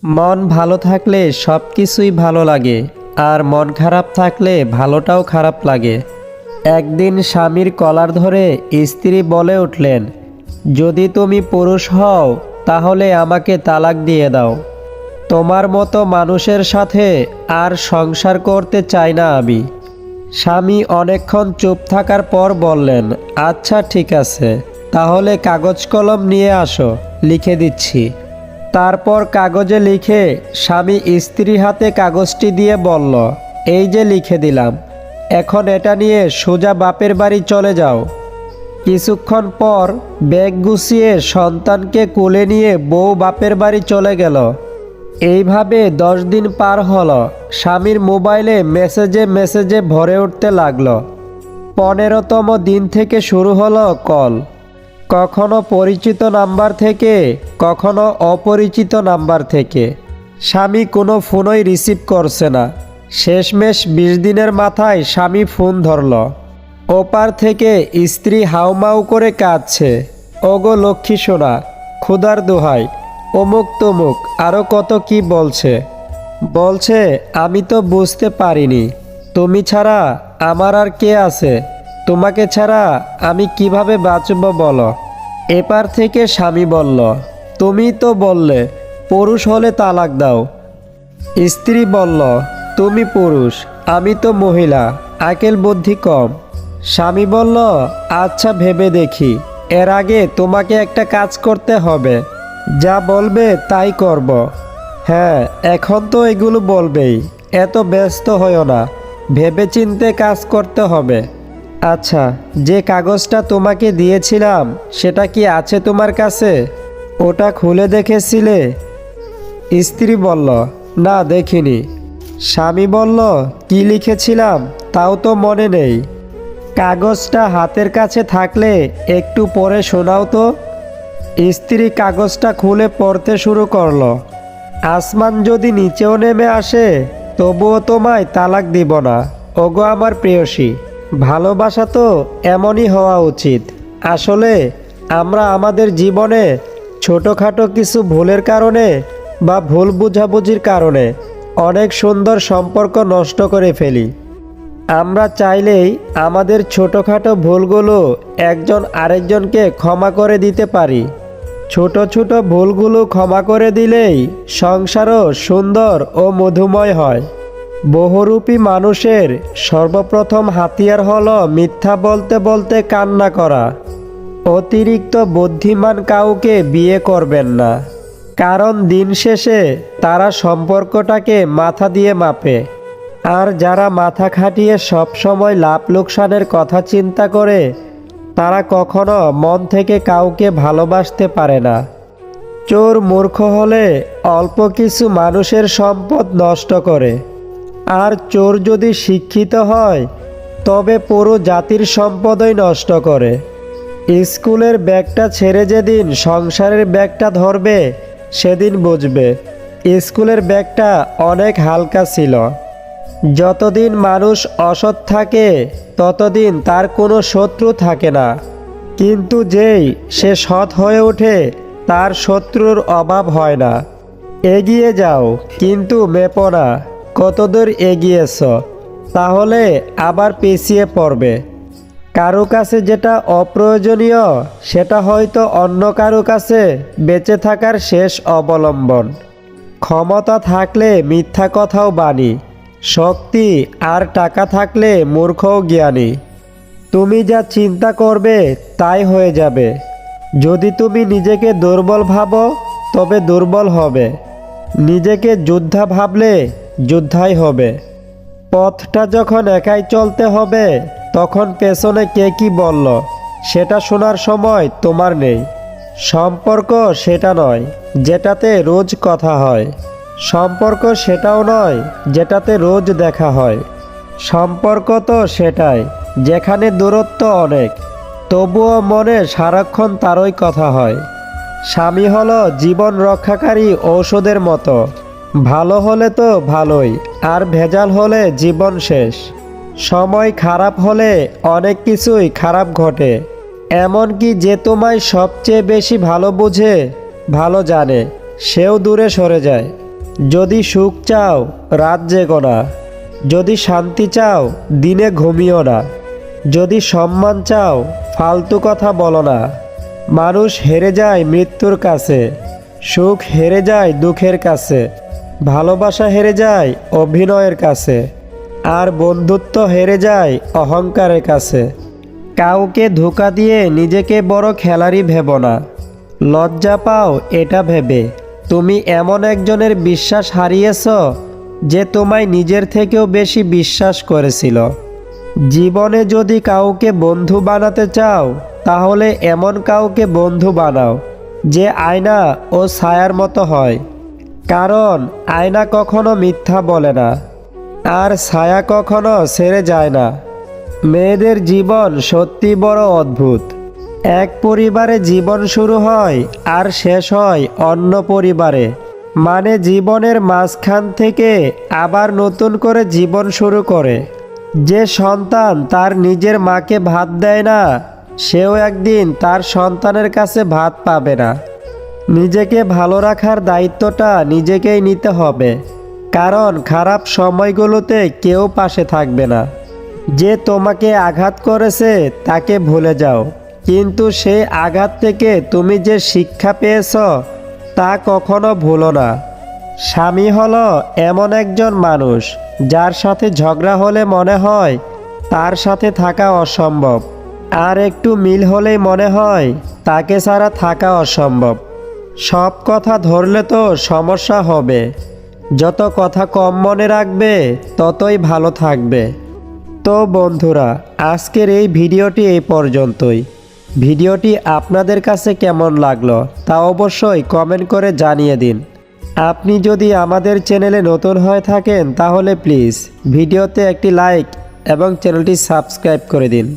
মন ভালো থাকলে সব কিছুই ভালো লাগে, আর মন খারাপ থাকলে ভালোটাও খারাপ লাগে। একদিন স্বামীর কলার ধরে স্ত্রী বলে উঠলেন, যদি তুমি পুরুষ হও তাহলে আমাকে তালাক দিয়ে দাও। তোমার মতো মানুষের সাথে আর সংসার করতে চাই না আমি। স্বামী অনেকক্ষণ চুপ থাকার পর বললেন, আচ্ছা ঠিক আছে, তাহলে কাগজ কলম নিয়ে আসো, লিখে দিচ্ছি। তারপর কাগজে লিখে স্বামী স্ত্রী হাতে কাগজটি দিয়ে বলল, এই যে লিখে দিলাম, এখন এটা নিয়ে সোজা বাপের বাড়ি চলে যাও। কিছুক্ষণ পর ব্যাগ গুছিয়ে সন্তানকে কোলে নিয়ে বউ বাপের বাড়ি চলে গেল। এইভাবে 10 দিন পার হলো। স্বামীর মোবাইলে মেসেজে মেসেজে ভরে উঠতে লাগলো। 15তম দিন থেকে শুরু হলো কল, কখনো পরিচিত নাম্বার থেকে, কখনো অপরিচিত নাম্বার থেকে। স্বামী কোনো ফোনই রিসিভ করছে না। শেষমেশ 20 দিনের মাথায় স্বামী ফোন ধরল। ওপার থেকে স্ত্রী হাউমাউ করে কাঁদছে, ওগো লক্ষ্মী সোনা, ক্ষুধার দোহাই, অমুক তমুক আরও কত কি বলছে। বলছে, আমি তো বুঝতে পারিনি, তুমি ছাড়া আমার আর কে আছে, তোমাকে ছাড়া আমি কিভাবে বাঁচব বলো। এপার থেকে স্বামী বলল, তুমি তো বললে পুরুষ হলে তালাক দাও। স্ত্রী বলল, তুমি পুরুষ, আমি তো মহিলা, আকেল বুদ্ধি কম। স্বামী বলল, আচ্ছা ভেবে দেখি, এর আগে তোমাকে একটা কাজ করতে হবে, যা বলবে তাই করব। হ্যাঁ, এখন তো এগুলো বলবেই, এত ব্যস্ত হইও না, ভেবেচিন্তে কাজ করতে হবে। আচ্ছা, যে কাগজটা তোমাকে দিয়েছিলাম সেটা কি আছে তোমার কাছে? ওটা খুলে দেখেছিলে? স্ত্রী বলল, না দেখিনি। স্বামী বলল, কি লিখেছিলাম তাও তো মনে নেই। কাগজটা হাতের কাছে থাকলে একটু পড়ে শোনাও তো। স্ত্রী কাগজটা খুলে পড়তে শুরু করলো। আসমান যদি নিচেও নেমে আসে তবুও তোমায় তালাক দিব না, ওগো আমার প্রেয়সী। ভালোবাসা তো এমনই হওয়া উচিত। আসলে আমরা আমাদের জীবনে ছোটোখাটো কিছু ভুলের কারণে বা ভুল বুঝাবুঝির কারণে অনেক সুন্দর সম্পর্ক নষ্ট করে ফেলি। আমরা চাইলেই আমাদের ছোটোখাটো ভুলগুলো একজন আরেকজনকে ক্ষমা করে দিতে পারি। ছোট ছোট ভুলগুলো ক্ষমা করে দিলেই সংসারও সুন্দর ও মধুময় হয়। বহুরূপী মানুষের সর্বপ্রথম হাতিয়ার হলো মিথ্যা বলতে বলতে কান্না করা। অতিরিক্ত বুদ্ধিমান কাউকে বিয়ে করবেন না, কারণ দিন শেষে তারা সম্পর্কটাকে মাথা দিয়ে মাপে। আর যারা মাথা খাটিয়ে সবসময় লাভ লোকসানের কথা চিন্তা করে, তারা কখনো মন থেকে কাউকে ভালোবাসতে পারে না। চোর মূর্খ হলে অল্প কিছু মানুষের সম্পদ নষ্ট করে, আর চোর যদি শিক্ষিত হয় তবে পুরো জাতির সম্পদই নষ্ট করে। স্কুলের ব্যাগটা ছেড়ে যেদিন সংসারের ব্যাগটা ধরবে সেদিন বুঝবে স্কুলের ব্যাগটা অনেক হালকা ছিল। যতদিন মানুষ অসৎ থাকে ততদিন তার কোনো শত্রু থাকে না, কিন্তু যেই সে সৎ হয়ে ওঠে তার শত্রুর অভাব হয় না। এগিয়ে যাও, কিন্তু মেপো না কতদূর এগিয়েছ, তাহলে আবার পিছিয়ে পড়বে। কারো কাছে যেটা অপ্রয়োজনীয় সেটা হয়তো অন্য কারো কাছে বেঁচে থাকার শেষ অবলম্বন। ক্ষমতা থাকলে মিথ্যা কথাও বাণী, শক্তি আর টাকা থাকলে মূর্খও জ্ঞানী। তুমি যা চিন্তা করবে তাই হয়ে যাবে। যদি তুমি নিজেকে দুর্বল ভাবো তবে দুর্বল হবে, নিজেকে যোদ্ধা ভাবলে যোদ্ধাই হবে। পথটা যখন একাই চলতে হবে তখন পেছনে কে কি বলল সেটা শোনার সময় তোমার নেই। সম্পর্ক সেটা নয় যেটাতে রোজ কথা হয়, সম্পর্ক সেটাও নয় যেটাতে রোজ দেখা হয়। সম্পর্ক তো সেটাই যেখানে দূরত্ব অনেক, তবুও মনে সারাক্ষণ তারই কথা হয়। স্বামী হলো জীবন রক্ষাকারী ঔষধের মতো, ভালো হলে তো ভালোই, আর ভেজাল হলে জীবন শেষ। সময় খারাপ হলে অনেক কিছুই খারাপ ঘটে, এমনকি যে তোমায় সবচেয়ে বেশি ভালো বুঝে, ভালো জানে, সেও দূরে সরে যায়। যদি সুখ চাও রাত জেগো না, যদি শান্তি চাও দিনে ঘুমিও না, যদি সম্মান চাও ফালতু কথা বলো না। মানুষ হেরে যায় মৃত্যুর কাছে, সুখ হেরে যায় দুঃখের কাছে, ভালোবাসা হেরে যায় অভিনয়ের কাছে, আর বন্ধুত্ব হেরে যায় অহংকারের কাছে। কাউকে ধোঁকা দিয়ে নিজেকে বড় খেলাড়ি ভেবো না। লজ্জা পাও এটা ভেবে তুমি এমন একজনের বিশ্বাস হারিয়েছ যে তোমায় নিজের থেকেও বেশি বিশ্বাস করেছিল। জীবনে যদি কাউকে বন্ধু বানাতে চাও তাহলে এমন কাউকে বন্ধু বানাও যে আয়না ও ছায়ার মতো হয়। কারণ আয়না কখনো মিথ্যা বলে না, আর ছায়া কখনো ছেড়ে যায় না। মেয়েদের জীবন সত্যি বড় অদ্ভুত। এক পরিবারে জীবন শুরু হয় আর শেষ হয় অন্য পরিবারে। মানে জীবনের মাঝখান থেকে আবার নতুন করে জীবন শুরু করে। যে সন্তান তার নিজের মাকে ভাত দেয় না, সেও একদিন তার সন্তানের কাছে ভাত পাবে না। নিজেকে ভালো রাখার দায়িত্বটা নিজেকেই নিতে হবে, কারণ খারাপ সময়গুলোতে কেউ পাশে থাকবে না। যে তোমাকে আঘাত করেছে তাকে ভুলে যাও, কিন্তু সেই আঘাত থেকে তুমি যে শিক্ষা পেয়েছ তা কখনো ভুলো না। স্বামী হলো এমন একজন মানুষ যার সাথে ঝগড়া হলে মনে হয় তার সাথে থাকা অসম্ভব, আর একটু মিল হলেই মনে হয় তাকে ছাড়া থাকা অসম্ভব। সব কথা ধরলে তো সমস্যা হবে। যত কথা কম মনে রাখবে ততই ভালো থাকবে। তো বন্ধুরা, আজকের এই ভিডিওটি এই পর্যন্তই। ভিডিওটি আপনাদের কাছে কেমন লাগলো তা অবশ্যই কমেন্ট করে জানিয়ে দিন। আপনি যদি আমাদের চ্যানেলে নতুন হয়ে থাকেন তাহলে প্লিজ ভিডিওতে একটি লাইক এবং চ্যানেলটি সাবস্ক্রাইব করে দিন।